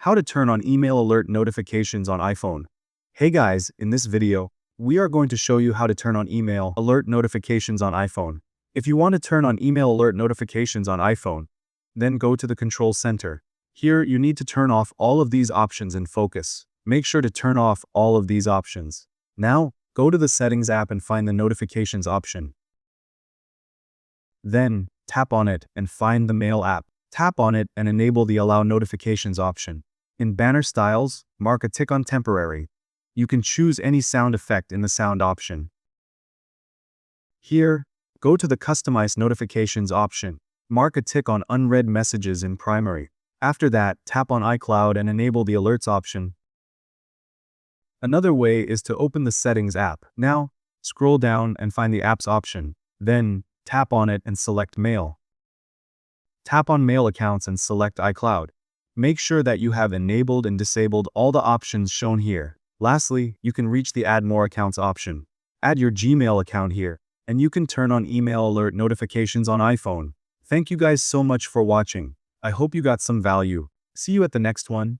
How to turn on email alert notifications on iPhone. Hey guys, in this video, we are going to show you how to turn on email alert notifications on iPhone. If you want to turn on email alert notifications on iPhone, then go to the Control Center. Here, you need to turn off all of these options and focus. Make sure to turn off all of these options. Now, go to the Settings app and find the Notifications option. Then, tap on it and find the Mail app. Tap on it and enable the Allow Notifications option. In Banner Styles, mark a tick on Temporary. You can choose any sound effect in the Sound option. Here, go to the Customize Notifications option. Mark a tick on Unread Messages in Primary. After that, tap on iCloud and enable the Alerts option. Another way is to open the Settings app. Now, scroll down and find the Apps option. Then, tap on it and select Mail. Tap on Mail accounts and select iCloud. Make sure that you have enabled and disabled all the options shown here. Lastly, you can reach the Add More Accounts option. Add your Gmail account here, and you can turn on email alert notifications on iPhone. Thank you guys so much for watching. I hope you got some value. See you at the next one.